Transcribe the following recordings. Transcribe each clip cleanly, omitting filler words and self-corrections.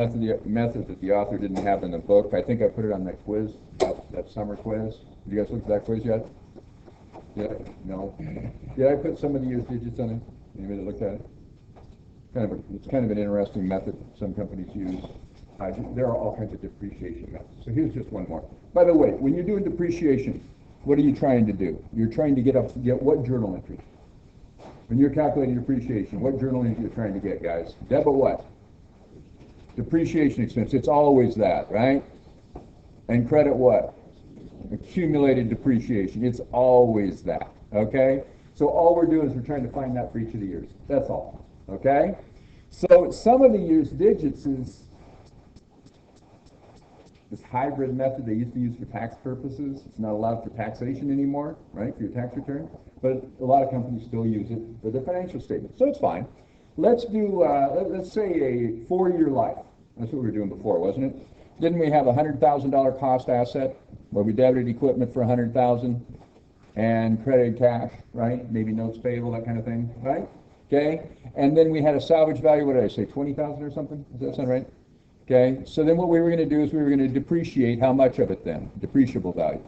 method that the author didn't have in the book. I think I put it on that quiz, that summer quiz. Did you guys look at that quiz yet? Yeah, no. Did I put some of the year's digits on it? Anybody looked at it? It's kind of an interesting method some companies use. There are all kinds of depreciation methods. So here's just one more. By the way, when you're doing depreciation, what are you trying to do? You're trying to get what journal entry? When you're calculating depreciation, what journal entry are you trying to get, guys? Debit what? Depreciation expense. It's always that, right? And credit what? Accumulated depreciation. It's always that, okay? So all we're doing is we're trying to find that for each of the years. That's all, okay? So some of the year's digits is this hybrid method they used to use for tax purposes. It's not allowed for taxation anymore, right, for your tax return. But a lot of companies still use it for their financial statement. So it's fine. Let's do, let's say a 4-year life. That's what we were doing before, wasn't it? Didn't we have a $100,000 cost asset where we debited equipment for $100,000 and credited cash, right? Maybe notes payable, that kind of thing, right? Okay. And then we had a salvage value. What did I say? 20,000 or something? Does that sound right? Okay. So then what we were going to do is we were going to depreciate how much of it then? Depreciable value.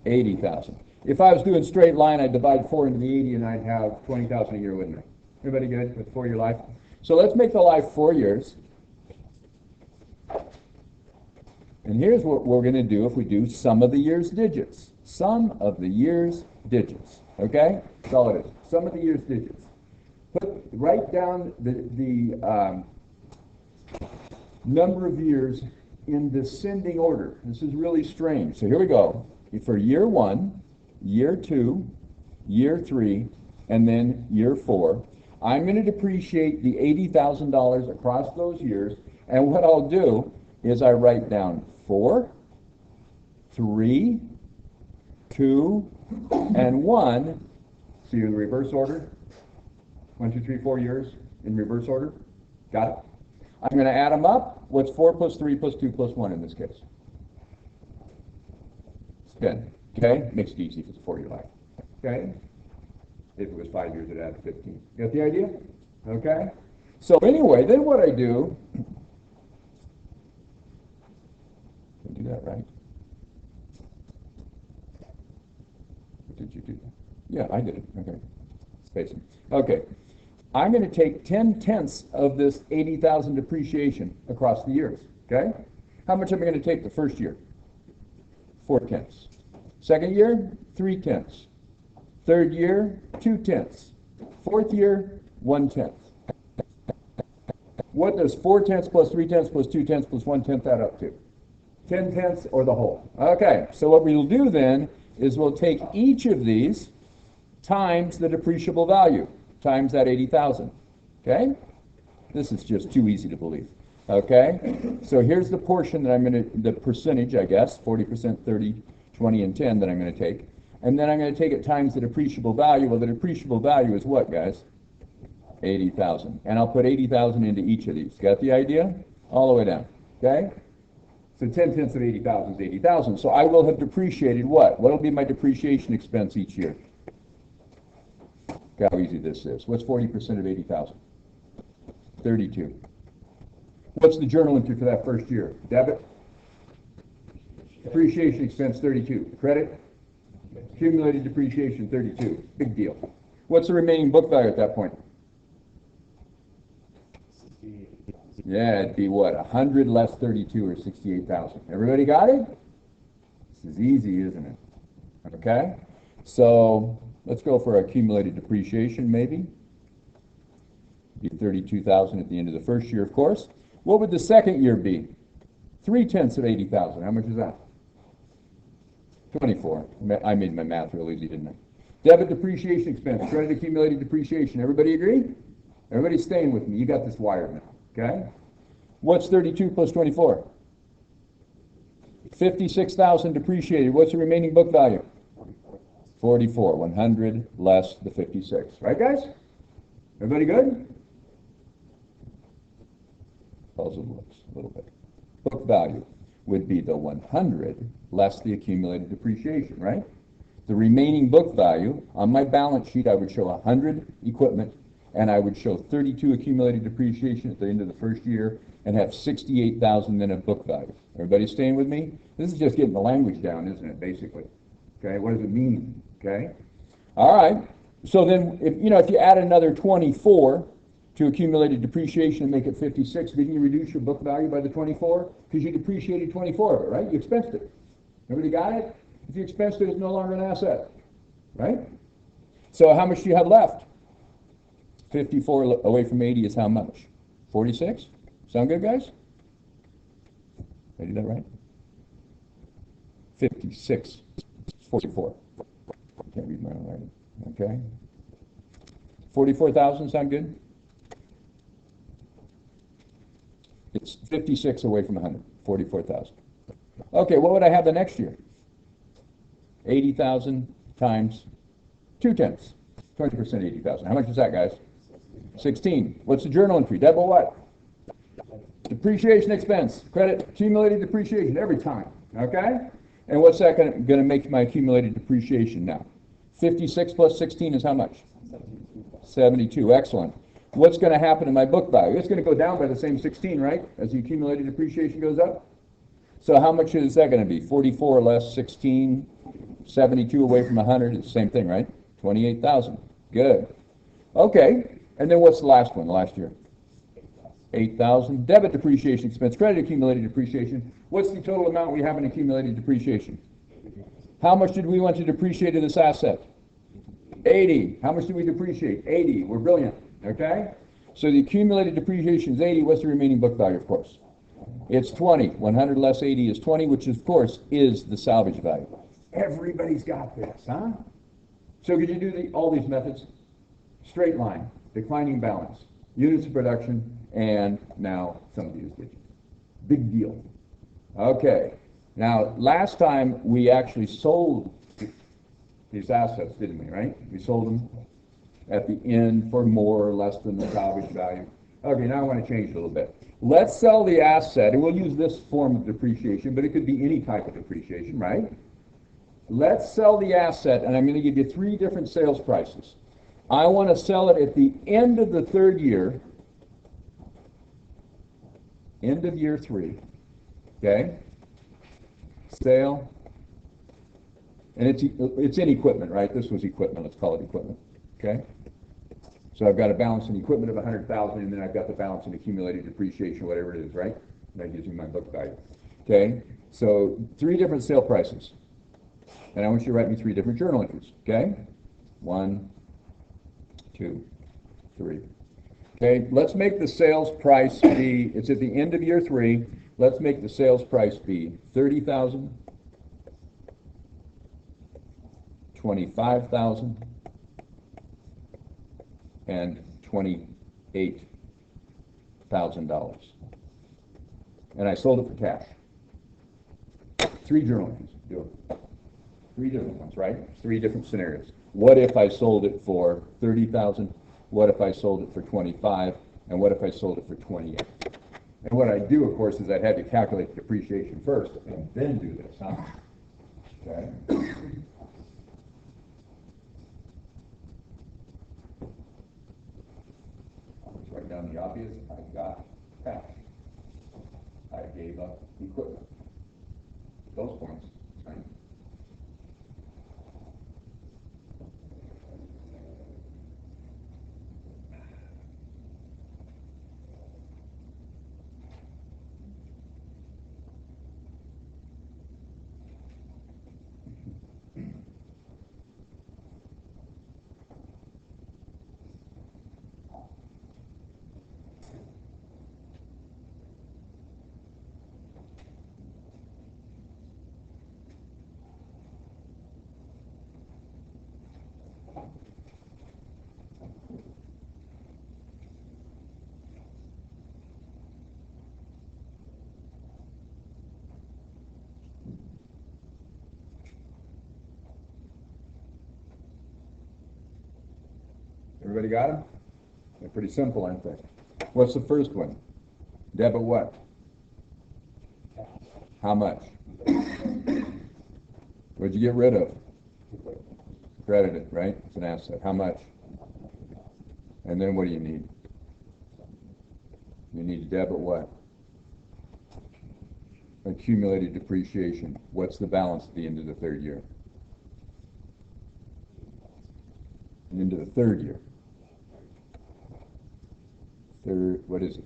80,000. If I was doing straight line, I'd divide 4 into the 80 and I'd have 20,000 a year, wouldn't I? Everybody good with 4-year life? So let's make the life 4 years. And here's what we're going to do if we do sum of the year's digits. Sum of the year's digits. Okay? That's all it is. Sum of the year's digits. Write down the number of years in descending order. This is really strange. So here we go. For year 1, year 2, year 3, and then year 4. I'm going to depreciate the $80,000 across those years, and what I'll do is I write down 4, 3, 2, and 1. See the reverse order? 1, 2, 3, 4 years in reverse order. Got it? I'm going to add them up. What's 4 plus 3 plus 2 plus 1 in this case? It's 10. Okay? Makes it easy if it's a 4-year life. Okay? If it was 5 years, it'd add 15. Got the idea? Okay? So anyway, then what I do, do that right? Did you do that? Yeah, I did it. Okay. Spacing. Okay. I'm going to take 10/10 of this 80,000 depreciation across the years. Okay? How much am I going to take the first year? 4/10. Second year, 3/10. Third year, 2/10. Fourth year, 1/10. What does 4/10 plus 3/10 plus 2/10 plus 1/10 add up to? 10/10 or the whole. Okay, so what we'll do then is we'll take each of these times the depreciable value, times that 80,000. Okay? This is just too easy to believe. Okay? So here's the portion that I'm going to, the percentage, I guess, 40%, 30, 20, and 10 that I'm going to take. And then I'm going to take it times the depreciable value. Well, the depreciable value is what, guys? 80,000. And I'll put 80,000 into each of these. Got the idea? All the way down. Okay? So 10/10 of 80,000 is 80,000. So I will have depreciated what? What will be my depreciation expense each year? Look how easy this is. What's 40% of 80,000? 32. What's the journal entry for that first year? Debit? Depreciation expense 32. Credit? Accumulated depreciation 32. Big deal. What's the remaining book value at that point? Yeah, it'd be what? 100 less 32 or 68,000. Everybody got it? This is easy, isn't it? Okay? So let's go for accumulated depreciation maybe. Be 32,000 at the end of the first year, of course. What would the second year be? 3/10 of 80,000. How much is that? 24. I made my math real easy, didn't I? Debit depreciation expense, credit accumulated depreciation. Everybody agree? Everybody's staying with me. You got this wired now. Okay? What's 32 plus 24? 56,000 depreciated. What's the remaining book value? 44. 100 less the 56. Right, guys? Everybody good? Puzzled looks a little bit. Book value would be the 100 less the accumulated depreciation, right? The remaining book value, on my balance sheet, I would show 100 equipment, and I would show 32 accumulated depreciation at the end of the first year, and have 68,000 then of book value. Everybody staying with me? This is just getting the language down, isn't it, basically? Okay, what does it mean? Okay? All right. So then, if you add another 24 to accumulated depreciation and make it 56, didn't you reduce your book value by the 24? Because you depreciated 24 of it, right? You expensed it. Everybody got it? If you expensed it, it's no longer an asset, right? So how much do you have left? 54 away from 80 is how much? 46? Sound good, guys? Did I do that right? 56, 44. Can't read my own writing. Okay. 44,000, sound good? It's 56 away from 100, 44,000. Okay, what would I have the next year? 80,000 times 2/10. 20% 80,000. How much is that, guys? 16. What's the journal entry? Double what? Depreciation expense. Credit accumulated depreciation every time. Okay? And what's that going to make my accumulated depreciation now? 56 plus 16 is how much? 72. Excellent. What's going to happen to my book value? It's going to go down by the same 16, right? As the accumulated depreciation goes up. So how much is that going to be? 44 less 16, 72 away from 100. It's the same thing, right? 28,000. Good. Okay. And then what's the last one, last year? 8,000. Debit depreciation expense. Credit accumulated depreciation. What's the total amount we have in accumulated depreciation? How much did we want to depreciate in this asset? 80. How much do we depreciate? 80. We're brilliant. Okay? So the accumulated depreciation is 80. What's the remaining book value, of course? It's 20. 100 less 80 is 20, which, of course, is the salvage value. Everybody's got this, huh? So could you do all these methods? Straight line, declining balance, units of production, and now some of these digits. Big deal. Okay. Now, last time we actually sold these assets, didn't we, right? We sold them at the end for more or less than the salvage value. Okay, now I want to change it a little bit. Let's sell the asset, and we'll use this form of depreciation, but it could be any type of depreciation, right? Let's sell the asset, and I'm going to give you 3 different sales prices. I want to sell it at the end of the 3rd year, end of year 3, okay? Sale, and it's in equipment, right? This was equipment. Let's call it equipment, okay? So I've got a balance in equipment of 100,000, and then I've got the balance in accumulated depreciation, whatever it is, right? And I'm using my book value, okay? So 3 different sale prices, and I want you to write me 3 different journal entries, okay? 1, 2, 3. Okay, let's make the sales price be, it's at the end of year 3, let's make the sales price be 30,000, 25,000, and $28,000. And I sold it for cash. 3 journal entries, do it. 3 different ones, right? 3 different scenarios. What if I sold it for 30,000? What if I sold it for 25? And what if I sold it for 28? And what I do, of course, is I'd have to calculate the depreciation first and then do this, huh? Okay. Let's write down the obvious. I got cash. I gave up equipment. Those points, right? Everybody got them? They're pretty simple, aren't they? What's the first one? Debit what? How much? What'd you get rid of? Credited, right? It's an asset. How much? And then what do you need? You need to debit what? accumulated depreciation. What's the balance at the end of the third year? Into the third year. What is it?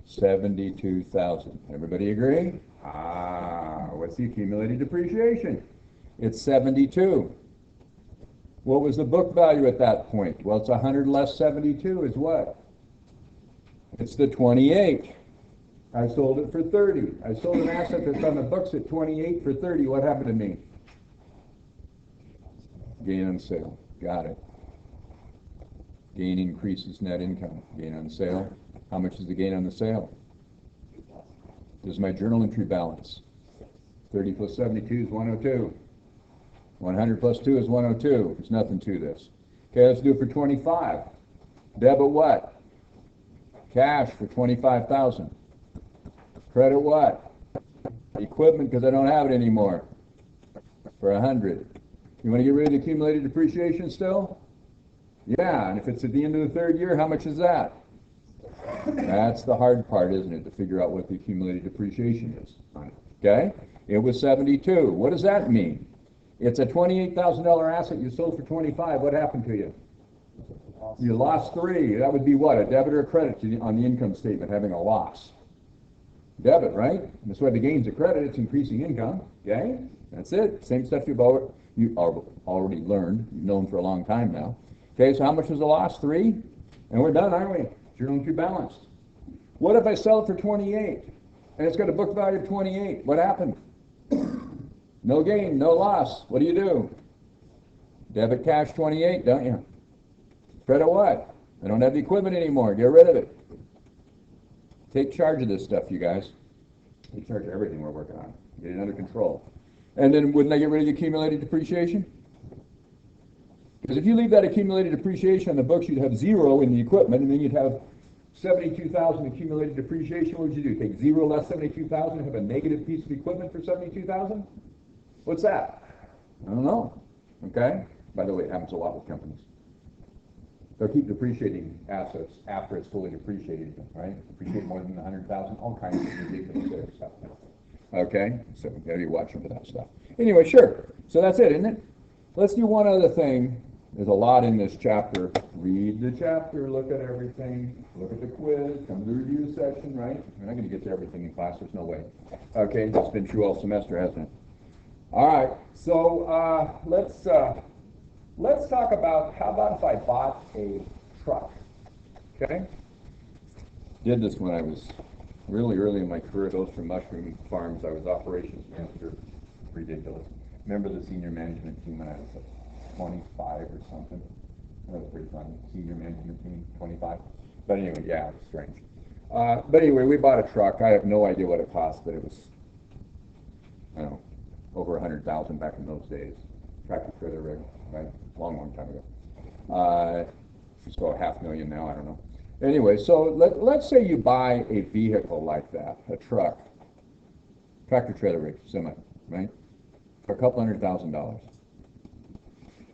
72,000. Everybody agree? What's the accumulated depreciation? It's 72. What was the book value at that point? Well, it's 100 less 72 is what? It's the 28. I sold it for 30. I sold an asset that's on the books at 28 for 30. What happened to me? Gain on sale. Got it. Gain increases net income. Gain on sale. How much is the gain on the sale? This is my journal entry balance. 30 plus 72 is 102. 100 plus 2 is 102. There's nothing to this. Okay, let's do it for 25. Debit what? Cash for 25,000. Credit what? Equipment, because I don't have it anymore, for 100. You want to get rid of the accumulated depreciation still? Yeah, and if it's at the end of the third year, how much is that? That's the hard part, isn't it, to figure out what the accumulated depreciation is. Okay? It was 72. What does that mean? It's a $28,000 asset you sold for 25. What happened to you? You lost 3. That would be what? A debit or a credit on the income statement, having a loss. Debit, right? That's why the gain's a credit. It's increasing income. Okay? That's it. Same stuff you've already learned. You've known for a long time now. Okay, so how much was the loss? 3? And we're done, aren't we? Journal entry balanced. What if I sell it for 28? And it's got a book value of 28. What happened? No gain, no loss. What do? Debit cash 28, don't you? Credit what? I don't have the equipment anymore. Get rid of it. Take charge of this stuff, you guys. Take charge of everything we're working on. Get it under control. And then wouldn't I get rid of the accumulated depreciation? Because if you leave that accumulated depreciation on the books, you'd have 0 in the equipment, and then you'd have 72,000 accumulated depreciation. What would you do? Take 0 less 72,000 and have a negative piece of equipment for 72,000? What's that? I don't know. Okay? By the way, it happens a lot with companies. They'll keep depreciating assets after it's fully depreciated, right? Depreciate more than 100,000, all kinds of ridiculous stuff. Okay? So we've got to be watching for that stuff. Anyway, sure. So that's it, isn't it? Let's do one other thing. There's a lot in this chapter. Read the chapter, look at everything, look at the quiz, come to the review section, right? We're not going to get to everything in class, there's no way. Okay, that's been true all semester, hasn't it? All right, so let's talk about, how about if I bought a truck, okay? Did this when I was really early in my career. Those from mushroom farms, I was operations manager. Ridiculous. Remember the senior management team when I was 25 or something? That was pretty funny. Senior management team, 25. But anyway, yeah, it was strange. But anyway, we bought a truck. I have no idea what it cost, but it was, I don't know, over 100,000 back in those days. Tractor trailer rig, right? Long time ago. So $500,000 now, I don't know. Anyway, so let's say you buy a vehicle like that, a truck, tractor trailer rig, semi, right? For $200,000.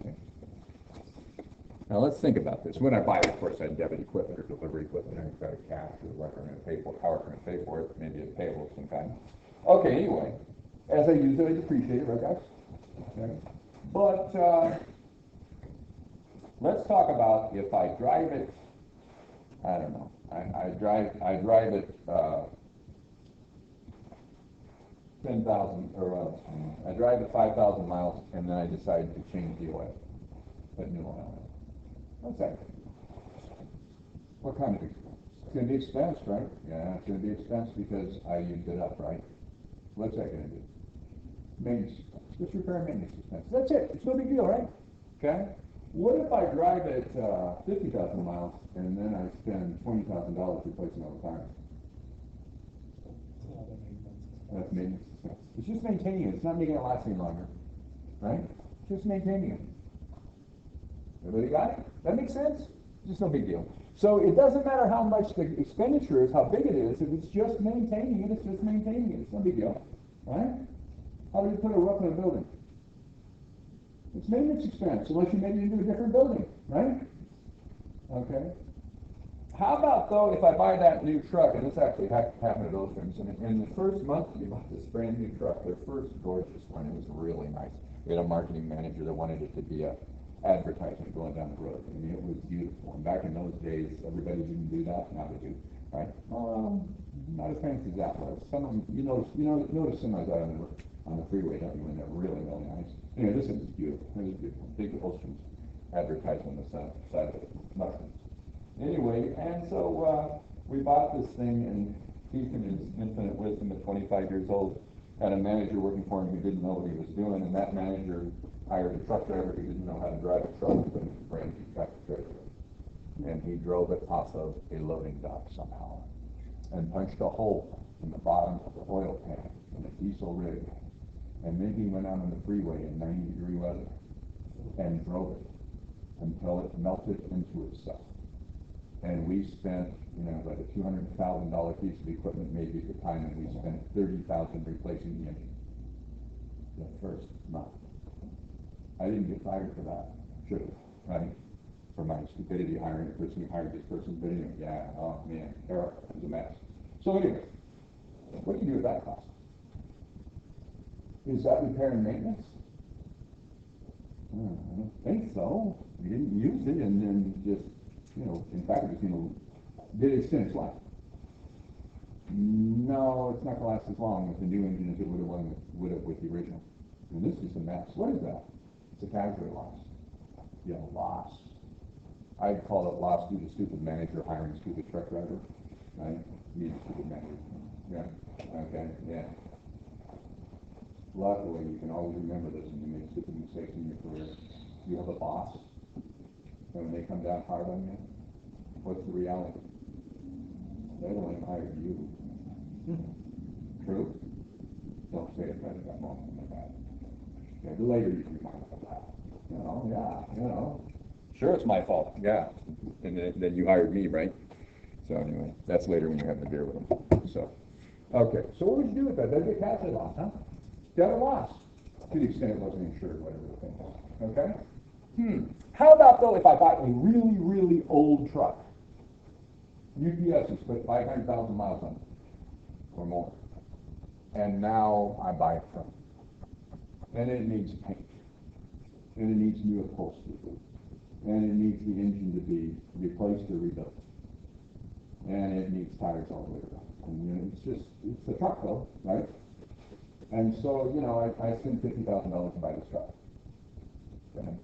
Okay. Now let's think about this. When I buy it, of course, I have debit equipment or delivery equipment, and I've got cash or what I'm going to pay for, how I'm going to pay for it, maybe a payable of some kind. Okay, anyway, as I use it, I depreciate it, right, guys? Okay. But let's talk about if I drive it. I don't know. I drive it 10,000, or I drive it 5,000 miles, and then I decide to change the oil, put new oil in it. What's that? What kind of expense? It's going to be expense, right? Yeah, it's going to be expense because I used it up, right? What's that going to do? Maintenance expense. Just repair and maintenance expense. That's it. It's no big deal, right? Okay. What if I drive it 50,000 miles and then I spend $20,000 replacing all the tires? That's maintenance expense. It's just maintaining it. It's not making it last any longer, right? Just maintaining it. Everybody got it? That makes sense? Just no big deal. So it doesn't matter how much the expenditure is, how big it is. If it's just maintaining it, it's just maintaining it. It's no big deal, right? How do you put a roof on a building? It's maintenance expense, unless you make it into a different building, right? Okay. How about though if I buy that new truck, and this actually happened at those things, and in the first month we bought this brand new truck, their first gorgeous one, it was really nice. We had a marketing manager that wanted it to be a advertisement going down the road. I mean, it was beautiful. And back in those days, everybody didn't do that. Now they do, right? Not as fancy as that was. Some of them, notice semis out on the freeway, don't you? And they're really, really nice. Anyway, this one is beautiful. It was beautiful. Big oceans advertised on the side of it. Mushrooms. Anyway, and so we bought this thing, and Keith, in his infinite wisdom at 25 years old, had a manager working for him who didn't know what he was doing, and that manager hired a truck driver who didn't know how to drive a truck, but he brand new tractor trailer. And he drove it off of a loading dock somehow, and punched a hole in the bottom of the oil tank in a diesel rig, and then he went out on the freeway in 90-degree weather and drove it until it melted into itself. And we spent, like a $200,000 piece of equipment maybe at the time, and we spent $30,000 replacing the engine the first month. I didn't get fired for that. Should have, right? For my stupidity hiring the person who hired this person. But anyway, yeah, oh man, Eric was a mess. So anyway, what do you do with that cost? Is that repair and maintenance? I don't think so. We didn't use it, and then just, in fact, it just, did it extend its life? No, it's not going to last as long with the new engine as it would have with the original. And this is a mess. What is that? It's a casualty loss. Yeah, loss. I'd call it loss due to stupid manager hiring stupid truck driver. Right? He's a stupid manager. Yeah. Okay. Yeah. Luckily, you can always remember this when you make stupid mistakes in your career. You have a boss, and when they come down hard on you, what's the reality? They only hired you. True? Don't say it right at that moment like that. Okay, later you can remind them of that. Sure, it's my fault. Yeah. And then you hired me, right? So anyway, that's later when you're having a beer with them. So, okay. So what would you do with that? That'd be a casualty loss, huh? Got a loss. To the extent it wasn't insured, whatever the thing was. Okay? How about, though, if I bought a really, really old truck? UPS has put 500,000 miles on it, or more. And now I buy a truck. And it needs paint. And it needs new upholstery. And it needs the engine to be replaced or rebuilt. And it needs tires all the way around. And it's a truck though, right? And so, I spend $50,000 to buy this truck. Okay?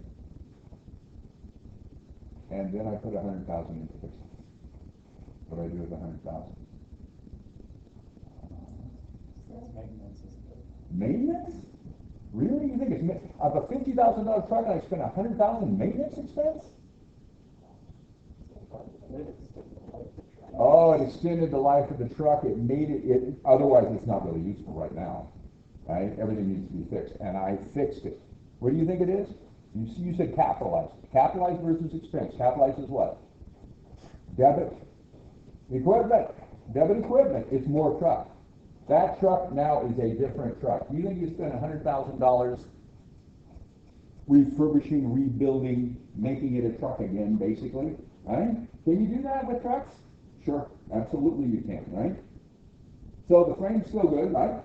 And then I put $100,000 into fixing it. What do I do with $100,000? Maintenance? Really? You think it's of a $50,000 truck and I spent $100,000 maintenance expense? Oh, it extended the life of the truck. It made it. Otherwise, it's not really useful right now. Right? Everything needs to be fixed, and I fixed it. What do you think it is? You said capitalized. Capitalized versus expense. Capitalized is what? Debit equipment. Debit equipment. It's more truck. That truck now is a different truck. You think you spend $100,000 refurbishing, rebuilding, making it a truck again, basically, right? Can you do that with trucks? Sure, absolutely you can, right? So the frame's still good, right?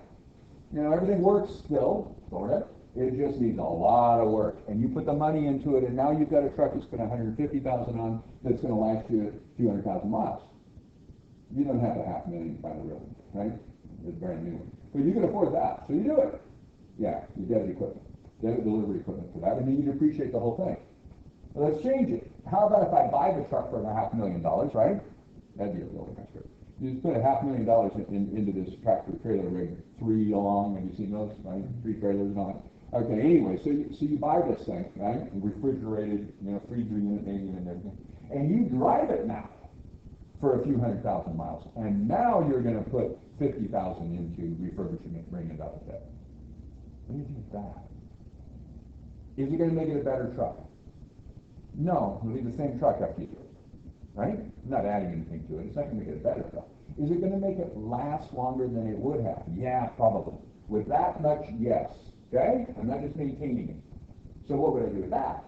Everything works still, sort of. It just needs a lot of work, and you put the money into it, and now you've got a truck you spent $150,000 on that's going to last you 200,000 miles. You don't have $500,000 to buy the real one, right? It's brand new. But you can afford that, so you do it. Yeah, you debit equipment, debit delivery equipment for that, and then you depreciate the whole thing. Well, let's change it. How about if I buy the truck for $500,000, right? That'd be a really nice truck. You just put $500,000 into this tractor trailer rig, 3 long. Have you seen those? Right? 3 trailers on it. Okay. Anyway, so you buy this thing, right? Refrigerated, freezer unit, maybe, and everything, and you drive it now for a few 100,000 miles, and now you're going to put $50,000 into refurbishing it, bringing it up to that. What do you think of that? Is it going to make it a better truck? No, it'll be the same truck after you do it. Right? I'm not adding anything to it. It's not going to make it a better truck. Is it going to make it last longer than it would have? Yeah, probably. With that much, yes. Okay? I'm not just maintaining it. So what would I do with that?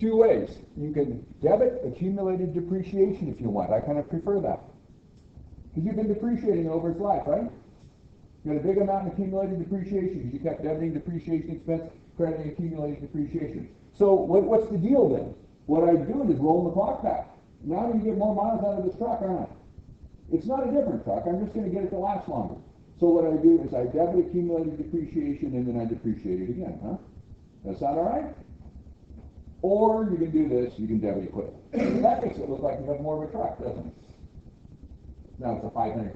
two ways. You can debit accumulated depreciation if you want. I kind of prefer that. Because you've been depreciating over its life, right? You got a big amount of accumulated depreciation because you kept debiting depreciation expense, crediting accumulated depreciation. So what's the deal then? What I'm doing is rolling the clock back. Now I'm going to get more miles out of this truck, aren't I? It's not a different truck. I'm just going to get it to last longer. So what I do is I debit accumulated depreciation and then I depreciate it again, huh? That sound all right? Or you can do this, you can debit equipment. That makes it look like you have more of a truck, doesn't it? Now it's a $500,000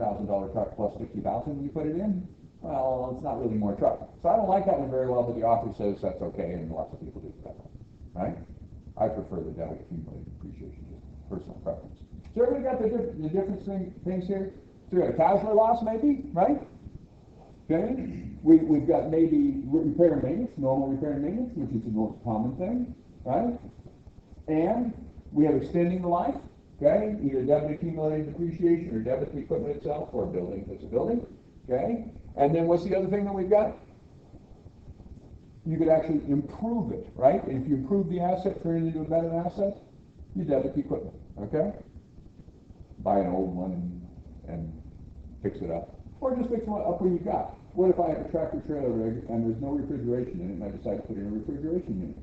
truck plus $50,000 you put it in. Well, it's not really more truck. So I don't like that one very well, but the author says that's okay, and lots of people do that, right? I prefer the debit accumulated depreciation, just personal preference. So everybody got the different things here? So we got a casualty loss, maybe, right? Okay. We've got maybe repair and maintenance, normal repair and maintenance, which is the most common thing, right? And we have extending the life. Okay, either debit accumulated depreciation or debit the equipment itself or building if it's a building. Okay, and then what's the other thing that we've got? You could actually improve it, right? And if you improve the asset, turn it into a better asset, you debit the equipment. Okay, buy an old one and fix it up, or just fix one up what you've got. What if I have a tractor trailer rig and there's no refrigeration in it, and I decide to put in a refrigeration unit,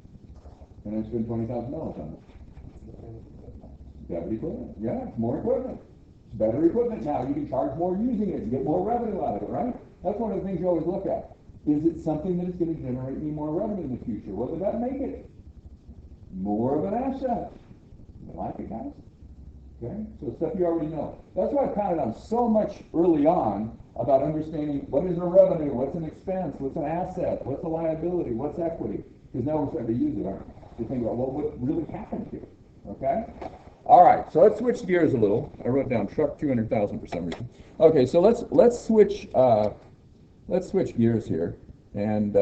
and I spend $20,000 on it? Debit equipment. Yeah, it's more equipment. It's better equipment now. You can charge more using it. You get more revenue out of it, right? That's one of the things you always look at. Is it something that is going to generate me more revenue in the future? What would that make it? More of an asset. You like it, guys? Okay? So stuff you already know. That's why I pounded on so much early on about understanding what is a revenue, what's an expense, what's an asset, what's a liability, what's equity. Because now we're starting to use it, aren't we? To think about, well, what really happened here? Okay? All right, so let's switch gears a little. I wrote down truck 200,000 for some reason. Okay, so let's switch gears here, and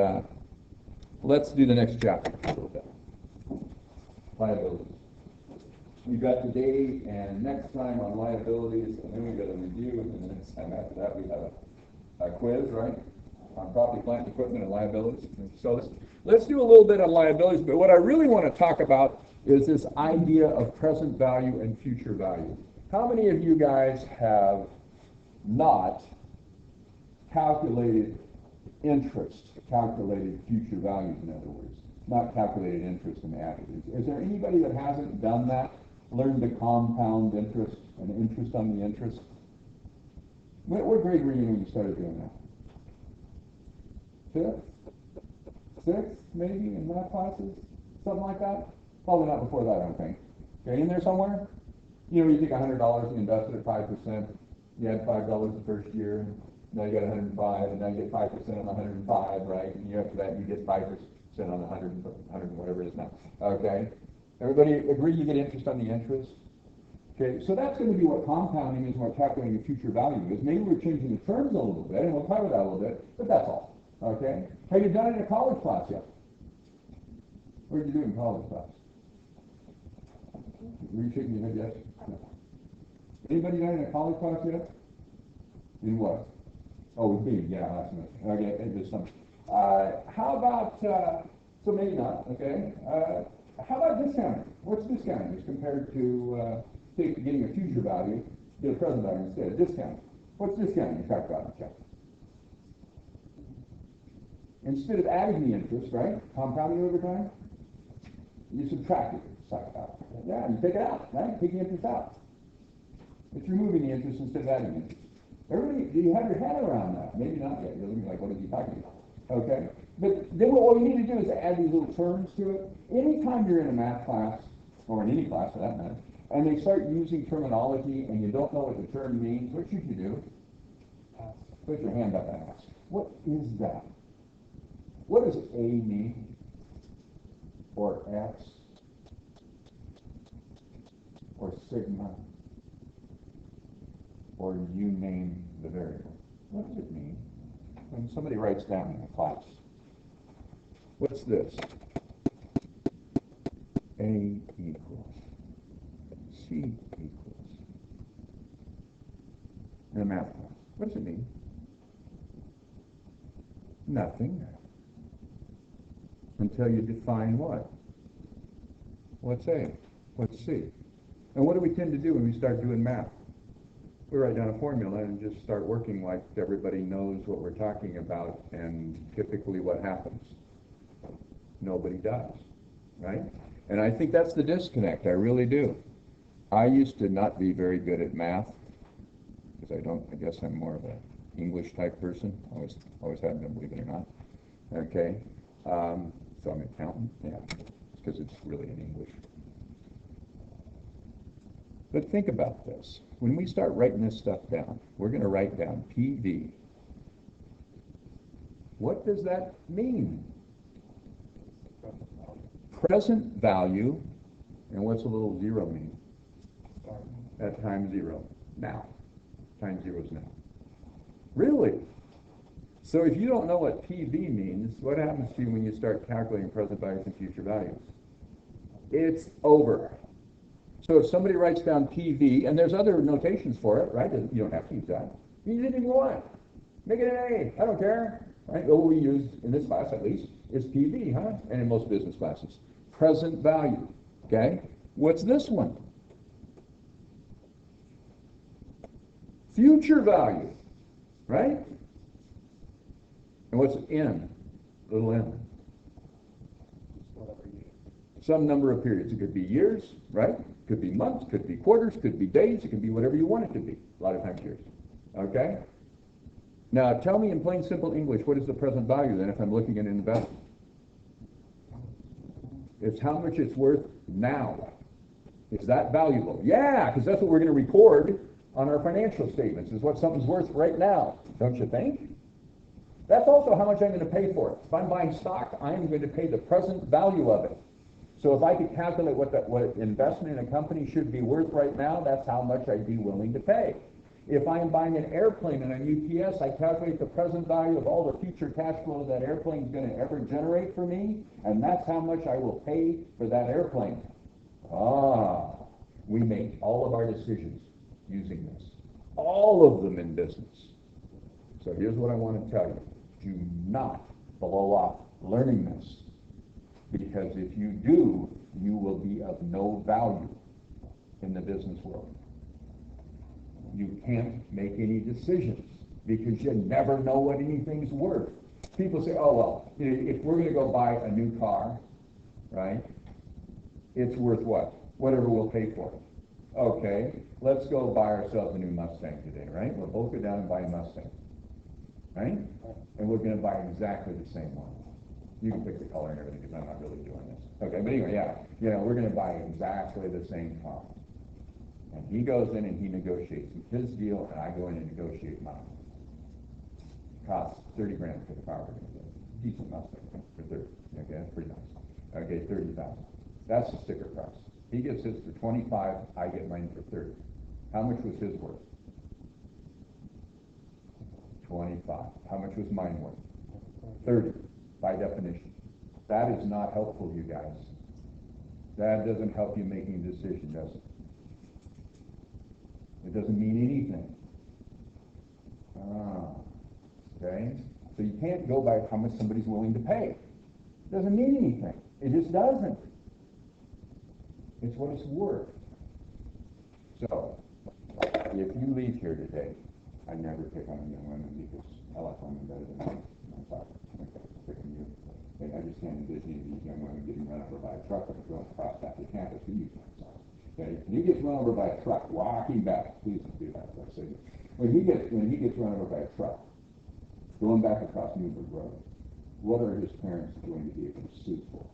let's do the next chapter a little bit. Liabilities. We've got today and next time on liabilities, and then we've got a review, and the next time after that we have a quiz, right? On property, plant, equipment, and liabilities. So let's do a little bit on liabilities, but what I really want to talk about is this idea of present value and future value. How many of you guys have not calculated interest, calculated future values, in other words, not calculated interest in the averages? Is there anybody that hasn't done that, learned to compound interest and interest on the interest? What grade were you in when you started doing that? Fifth? Sixth, maybe, in math classes? Something like that? Probably not before that, I don't think. Okay, in there somewhere? You know, you take $100 and invest it at 5%. You had $5 the first year, and now you got 105, and now you get 5% on the 105, right? And after that, you get 5% on the 100, whatever it is now. Okay? Everybody agree you get interest on the interest? Okay, so that's going to be what compounding is, what calculating the future value is. Maybe we're changing the terms a little bit, and we'll cover that a little bit, but that's all. Okay? Have you done it in a college class yet? What did you do in college class? Were you shaking your head yes? No. Anybody done in a college class yet? In what? Oh, with me, yeah, last minute. Okay, there's some. How about, so maybe not, okay. How about discounting? What's discounting as compared to getting a future value, get a present value instead of discounting? What's discounting? You talked about in the chapter. Instead of adding the interest, right, compounding over time, you subtract it. Yeah, you take it out, right? Take the interest out. It's removing the interest instead of adding interest. Everybody, do you have your head around that? Maybe not yet. You're looking like, what is he talking about? Okay? But then what we need to do is add these little terms to it. Anytime you're in a math class, or in any class for that matter, and they start using terminology and you don't know what the term means, what should you do? Put your hand up and ask, what is that? What does A mean? Or X? Or sigma? Or you name the variable. What does it mean? When somebody writes down in the class, what's this? A equals C equals. In a math class, what does it mean? Nothing. Until you define what? Let's A. Let's C. And what do we tend to do when we start doing math? We write down a formula and just start working like everybody knows what we're talking about, and typically what happens? Nobody does, right? And I think that's the disconnect, I really do. I used to not be very good at math, because I guess I'm more of an English type person. Always have been, believe it or not. Okay, so I'm an accountant, yeah, because it's really in English. But think about this. When we start writing this stuff down, we're going to write down PV. What does that mean? Present value, and what's a little zero mean? At time zero, now. Time zero is now. Really? So if you don't know what PV means, what happens to you when you start calculating present values and future values? It's over. So if somebody writes down PV, and there's other notations for it, right? You don't have to use that. You use anything you want. Make it an A. I don't care. Right? What we use in this class, at least, is PV, huh? And in most business classes. Present value. Okay? What's this one? Future value. Right? And what's N? Little n. Some number of periods. It could be years, right? Could be months, could be quarters, could be days, it can be whatever you want it to be. A lot of times years. Okay? Now tell me in plain simple English, what is the present value then if I'm looking at an investment? It's how much it's worth now. Is that valuable? Yeah, because that's what we're going to record on our financial statements, is what something's worth right now. Don't you think? That's also how much I'm going to pay for it. If I'm buying stock, I'm going to pay the present value of it. So if I could calculate what investment in a company should be worth right now, that's how much I'd be willing to pay. If I'm buying an airplane and I'm UPS, I calculate the present value of all the future cash flow that airplane is going to ever generate for me, and that's how much I will pay for that airplane. We make all of our decisions using this. All of them in business. So here's what I want to tell you. Do not blow off learning this. Because if you do, you will be of no value in the business world. You can't make any decisions because you never know what anything's worth. People say, oh, well, if we're going to go buy a new car, right, it's worth what? Whatever we'll pay for it. Okay, let's go buy ourselves a new Mustang today, right? We'll both go down and buy a Mustang, right? And we're going to buy exactly the same one. You can pick the color and everything because I'm not really doing this. Okay, but anyway, yeah, we're going to buy exactly the same car. And he goes in and he negotiates his deal, and I go in and negotiate mine. Costs 30 grand for the car. Decent Mustang for 30. Okay, that's pretty nice. Okay, 30,000. That's the sticker price. He gets his for 25. I get mine for 30. How much was his worth? 25. How much was mine worth? 30. By definition. That is not helpful, you guys. That doesn't help you making a decision, does it? It doesn't mean anything. Okay? So you can't go by how much somebody's willing to pay. It doesn't mean anything. It just doesn't. It's what it's worth. So, if you leave here today, I never pick on young women because I like women better than men. I'm sorry. Picking you. Okay, I just can't envision these young women getting run over by a truck and going across back to campus. You can't. Okay, when he gets run over by a truck walking back, please don't do that. When he gets run over by a truck going back across Newburgh Road, what are his parents going to be able to sue for?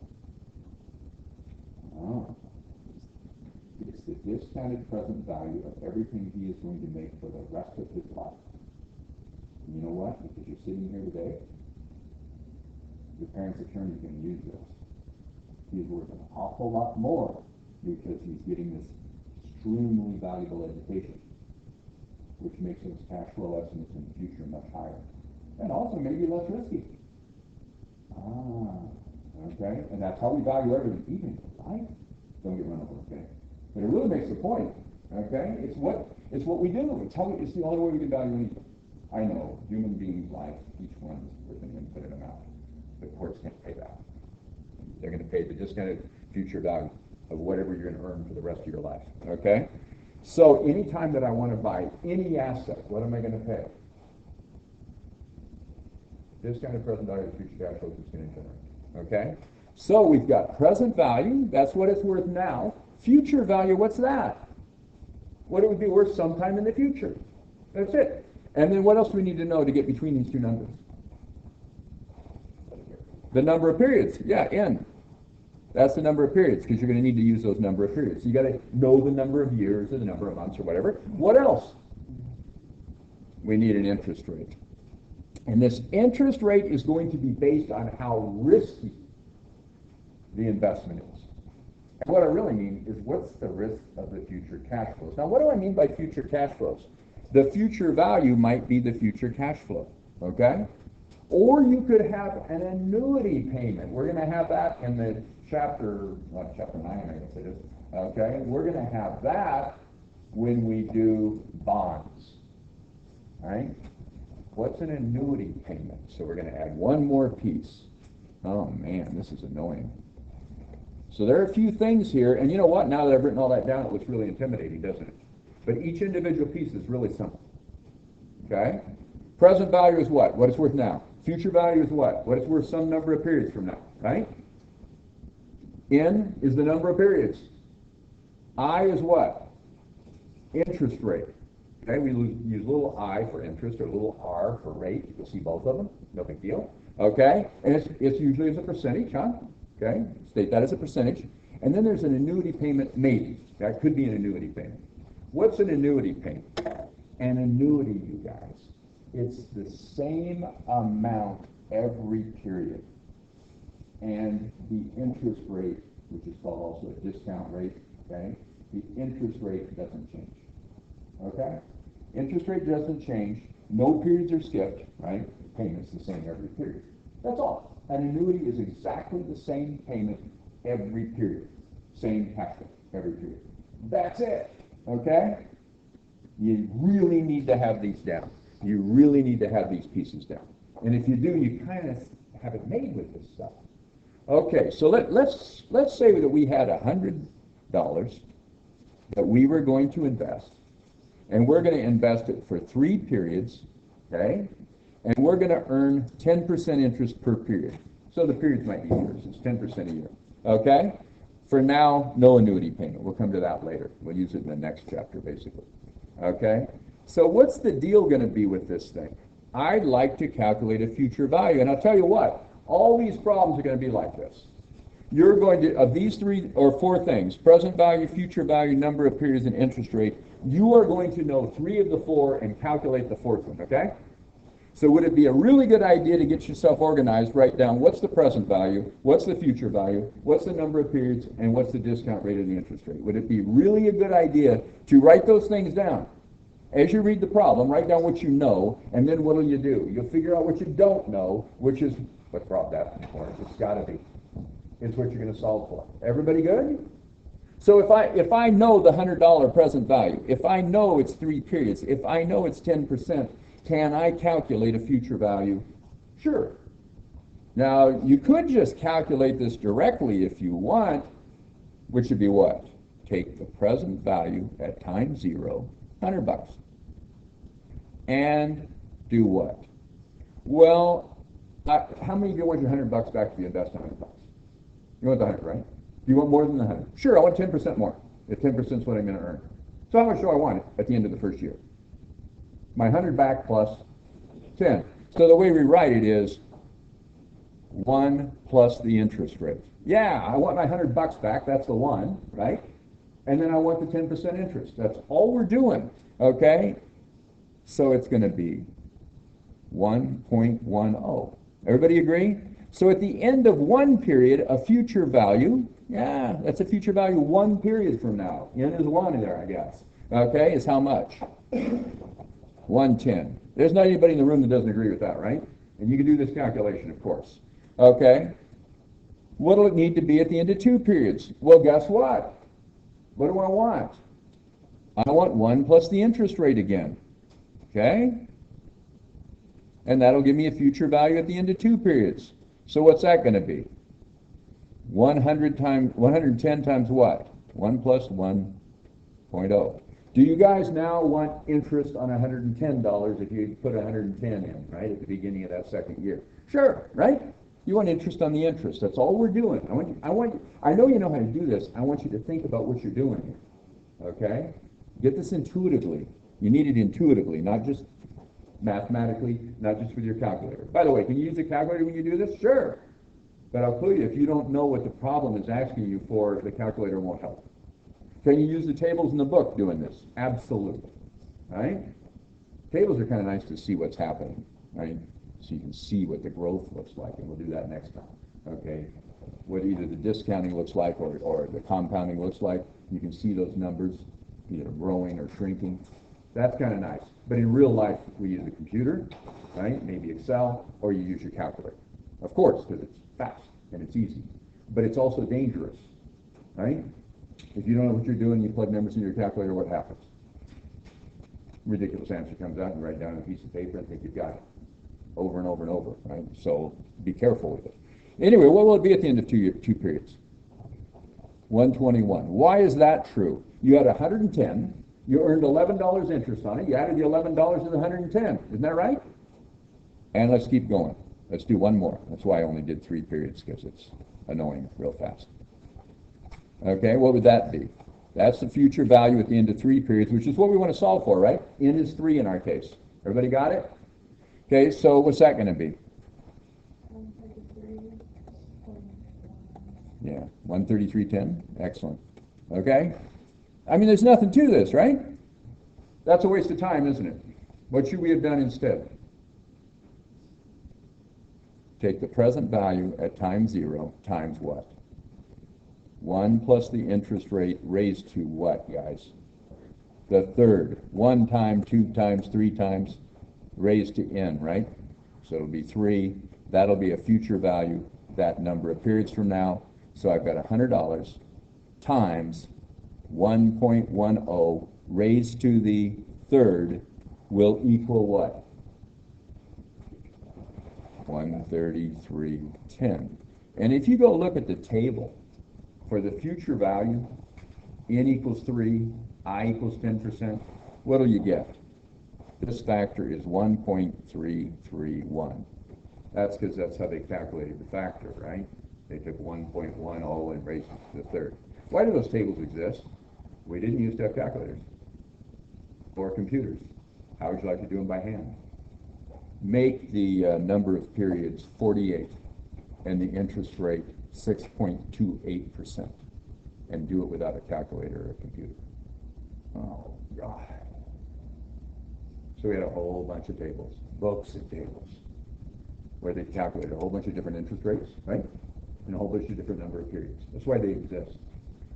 It's the discounted present value of everything he is going to make for the rest of his life. And you know what? Because you're sitting here today, your parents' attorney can use this. He's worth an awful lot more because he's getting this extremely valuable education, which makes those cash flow estimates in the future much higher. And also maybe less risky. Okay? And that's how we value everything, even life. Don't get run over, okay? But it really makes the point, okay? It's what we do. It's the only way we can value anything. I know, human beings' life, each one is worth an infinite amount. The courts can't pay that. They're going to pay the discounted future value. of whatever you're going to earn for the rest of your life. Okay? So anytime that I want to buy any asset, what am I going to pay? Discounted present value of future cash flows is going to generate. Okay? So we've got present value, that's what it's worth now. Future value, what's that? What it would be worth sometime in the future. That's it. And then what else do we need to know to get between these two numbers? The number of periods. Yeah, N. That's the number of periods, because you're going to need to use those number of periods. So you got to know the number of years or the number of months or whatever. What else? We need an interest rate. And this interest rate is going to be based on how risky the investment is. And what I really mean is, what's the risk of the future cash flows? Now, what do I mean by future cash flows? The future value might be the future cash flow, okay? Or you could have an annuity payment. We're going to have that in the chapter 9, I guess it is, okay? We're going to have that when we do bonds, all right? What's an annuity payment? So we're going to add one more piece. Oh, man, this is annoying. So there are a few things here, and you know what? Now that I've written all that down, it looks really intimidating, doesn't it? But each individual piece is really simple. Okay? Present value is what? What it's worth now. Future value is what? What it's worth some number of periods from now. Right? N is the number of periods. I is what? Interest rate. Okay? We use little I for interest or little R for rate. You can see both of them. No big deal. Okay? And it's usually as a percentage, huh? Okay? State that as a percentage. And then there's an annuity payment, maybe. That could be an annuity payment. What's an annuity payment? An annuity, you guys, it's the same amount every period. And the interest rate, which is called also a discount rate, okay? The interest rate doesn't change. Okay? Interest rate doesn't change. No periods are skipped, right? The payment's the same every period. That's all. An annuity is exactly the same payment every period. Same cash flow every period. That's it. Okay? You really need to have these down. You really need to have these pieces down. And if you do, you kind of have it made with this stuff. Okay, so let's say that we had $100 that we were going to invest, and we're going to invest it for 3 periods, okay? And we're going to earn 10% interest per period. So the periods might be years. It's 10% a year. Okay? For now, no annuity payment. We'll come to that later. We'll use it in the next chapter, basically. Okay? So what's the deal going to be with this thing? I'd like to calculate a future value. And I'll tell you what, all these problems are going to be like this. You're going to, of these 3 or 4 things, present value, future value, number of periods, and interest rate, you are going to know 3 of the 4 and calculate the 4th one, okay? So would it be a really good idea to get yourself organized, write down what's the present value, what's the future value, what's the number of periods, and what's the discount rate and the interest rate? Would it be really a good idea to write those things down? As you read the problem, write down what you know, and then what will you do? You'll figure out what you don't know, which is what problem that's for. It's got to be. It's what you're going to solve for. Everybody good? So if I know the $100 present value, if I know it's 3 periods, if I know it's 10%, can I calculate a future value? Sure. Now, you could just calculate this directly if you want, which would be what? Take the present value at time 0, $100, and do what? Well, how many of you want your $100 back if you invest $100? You want the 100, right? You want more than the 100? Sure, I want 10% more. If 10% is what I'm going to earn. So how much do I want at the end of the first year? My 100 back plus 10. So the way we write it is 1 plus the interest rate. Yeah, I want my $100 back. That's the 1, right? And then I want the 10% interest. That's all we're doing, okay? So it's going to be 1.10. Everybody agree? So at the end of 1 period, a future value, yeah, that's a future value 1 period from now. N is 1 there, I guess. Okay, is how much? 110. There's not anybody in the room that doesn't agree with that, right? And you can do this calculation, of course. Okay. What will it need to be at the end of 2 periods? Well, guess what? What do I want? I want 1 plus the interest rate again. Okay? And that'll give me a future value at the end of 2 periods. So what's that going to be? 110 times what? 1 plus 1.0. Do you guys now want interest on $110 if you put 110 in, right, at the beginning of that second year? Sure, right? You want interest on the interest. That's all we're doing. I know you know how to do this. I want you to think about what you're doing here, okay? Get this intuitively. You need it intuitively, not just mathematically, not just with your calculator. By the way, can you use a calculator when you do this? Sure. But I'll tell you, if you don't know what the problem is asking you for, the calculator won't help. Can you use the tables in the book doing this? Absolutely. Right? Tables are kind of nice to see what's happening, right? So you can see what the growth looks like, and we'll do that next time. Okay? What either the discounting looks like or the compounding looks like. You can see those numbers either growing or shrinking. That's kind of nice. But in real life, we use a computer, right? Maybe Excel, or you use your calculator. Of course, because it's fast and it's easy. But it's also dangerous, right? If you don't know what you're doing, you plug numbers in your calculator, what happens? Ridiculous answer comes out, and you write down on a piece of paper and think you've got it. Over and over and over, right? So be careful with it. Anyway, what will it be at the end of two periods? 121. Why is that true? You had 110. You earned $11 interest on it. You added the $11 to the 110. Isn't that right? And let's keep going. Let's do one more. That's why I only did 3 periods, because it's annoying real fast. Okay, what would that be? That's the future value at the end of 3 periods, which is what we want to solve for, right? N is 3 in our case. Everybody got it? Okay, so what's that going to be? 133. Yeah, 133.10. Excellent. Okay? I mean, there's nothing to this, right? That's a waste of time, isn't it? What should we have done instead? Take the present value at time 0 times what? 1 plus the interest rate raised to what, guys? The third. 1 times, 2 times, 3 times raised to n, right? So it'll be 3. That'll be a future value that number of periods from now. So I've got $100 times 1.10 raised to the third will equal what? 133.10. And if you go look at the table for the future value, n equals 3, I equals 10%, what will you get? This factor is 1.331. That's because that's how they calculated the factor, right? They took 1.10 and raised it to the third. Why do those tables exist? We didn't used to have calculators or computers. How would you like to do them by hand? Make the number of periods 48 and the interest rate 6.28%, and do it without a calculator or a computer. Oh, God. So we had a whole bunch of tables, books and tables, where they calculated a whole bunch of different interest rates, right? And a whole bunch of different number of periods. That's why they exist.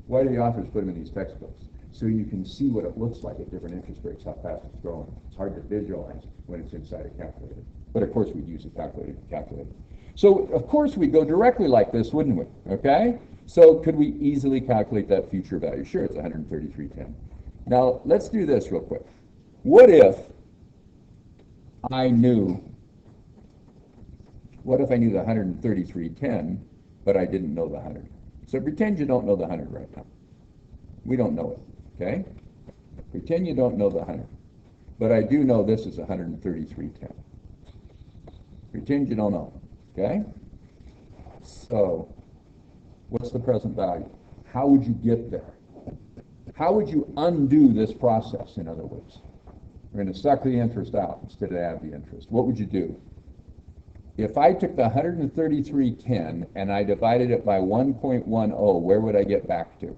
Why do the authors put them in these textbooks? So you can see what it looks like at different interest rates, how fast it's growing. It's hard to visualize when it's inside a calculator. But of course we'd use a calculator to calculate it. So of course we'd go directly like this, wouldn't we? Okay? So could we easily calculate that future value? Sure, it's 133.10. Now let's do this real quick. What if I knew the 133.10, but I didn't know the 100? So pretend you don't know the 100 right now. We don't know it, okay? Pretend you don't know the 100. But I do know this is 133.10. Pretend you don't know, okay? So what's the present value? How would you get there? How would you undo this process, in other words? We're going to suck the interest out instead of add the interest. What would you do? If I took the 133.10 and I divided it by 1.10, where would I get back to?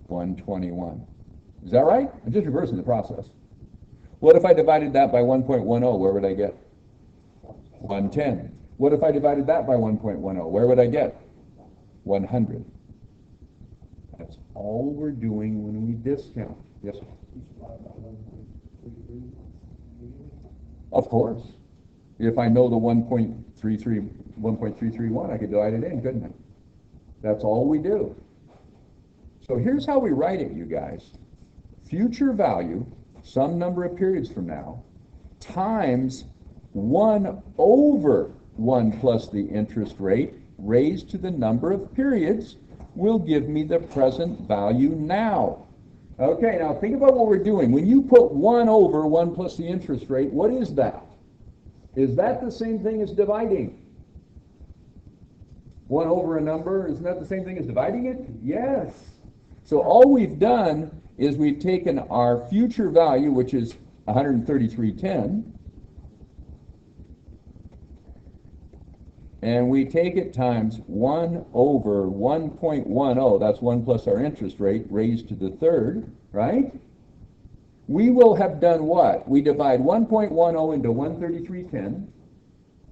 121. Is that right? I'm just reversing the process. What if I divided that by 1.10? Where would I get? 110. What if I divided that by 1.10? Where would I get? 100. That's all we're doing when we discount. Yes, sir? Of course. If I know the 1.331, I could divide it in, couldn't I? That's all we do. So here's how we write it, you guys. Future value, some number of periods from now, times 1 over 1 plus the interest rate raised to the number of periods will give me the present value now. Okay, now think about what we're doing. When you put 1 over 1 plus the interest rate, what is that? Is that the same thing as dividing? 1 over a number, isn't that the same thing as dividing it? Yes. So all we've done is we've taken our future value, which is 133.10, and we take it times 1 over 1.10, that's 1 plus our interest rate, raised to the third, right? We will have done what? We divide 1.10 into 133.10,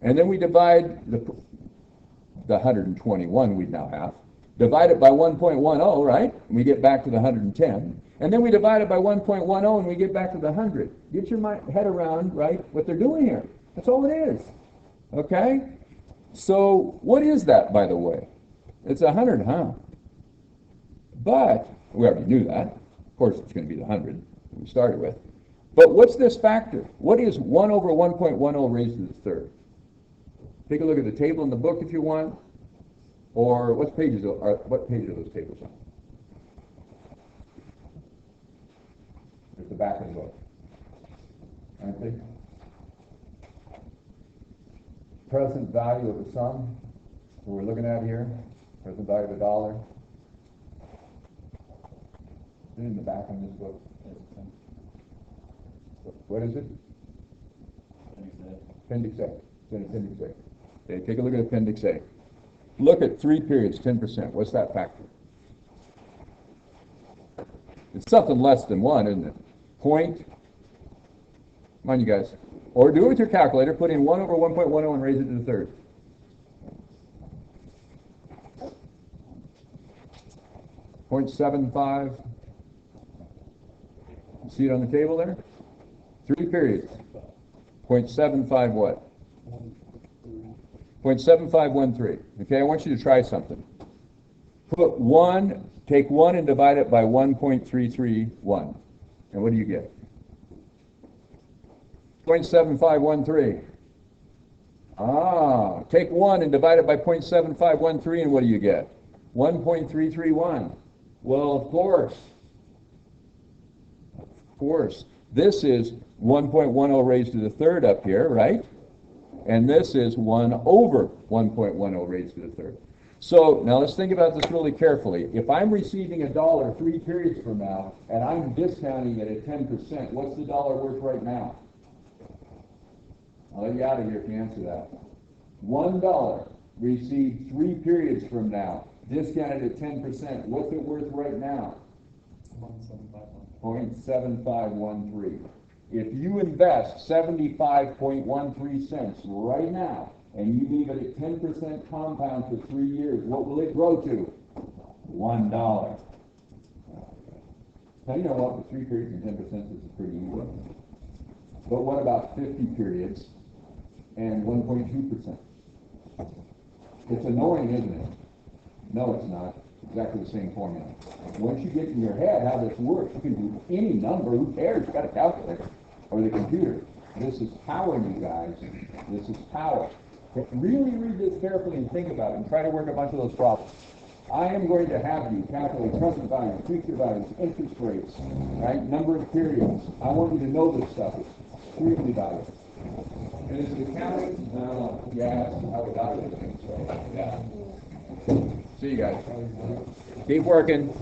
and then we divide the 121 we now have, divide it by 1.10, right? And we get back to the 110. And then we divide it by 1.10 and we get back to the 100. Get your head around, right, what they're doing here. That's all it is. Okay? So what is that, by the way? It's 100, huh? But we already knew that. Of course, it's going to be the 100 we started with. But what's this factor? What is 1 over 1.10 raised to the third? Take a look at the table in the book if you want, or what page are those tables on? At the back of the book. Aren't they? Present value of the sum, what we're looking at here, present value of the dollar. Is it in the back of this book? What is it? Appendix A. It's in Appendix A. Okay, take a look at Appendix A. Look at 3 periods, 10%. What's that factor? It's something less than 1, isn't it? Point. Come on, you guys. Or do it with your calculator. Put in 1 over 1.10 and raise it to the third. .75. See it on the table there? 3 periods. .75 what? 0.7513. Okay, I want you to try something. Take 1 and divide it by 1.331. And what do you get? 0.7513. Take 1 and divide it by 0.7513, and what do you get? 1.331. Well, of course. This is 1.10 raised to the third up here, right? And this is 1 over 1.10 raised to the third. So now let's think about this really carefully. If I'm receiving $1 3 periods from now, and I'm discounting it at 10%, what's the dollar worth right now? I'll let you out of here if you answer that. $1 received 3 periods from now, discounted at 10%. What's it worth right now? 0.7513. If you invest 75.13 cents right now, and you leave it at 10% compound for 3 years, what will it grow to? $1. Now you know what, with 3 periods and 10% this is pretty easy. But what about 50 periods and 1.2%? It's annoying, isn't it? No, it's not. It's exactly the same formula. Once you get in your head how this works, you can do any number. Who cares? You've got a calculator or the computer. This is power, you guys. This is power. But really read this carefully and think about it and try to work a bunch of those problems. I am going to have you calculate present value, future values, interest rates, right? Number of periods. I want you to know this stuff. It's extremely valuable. And is it accounting? No. Yes. I would not do it. So, yeah. See you guys. Keep working.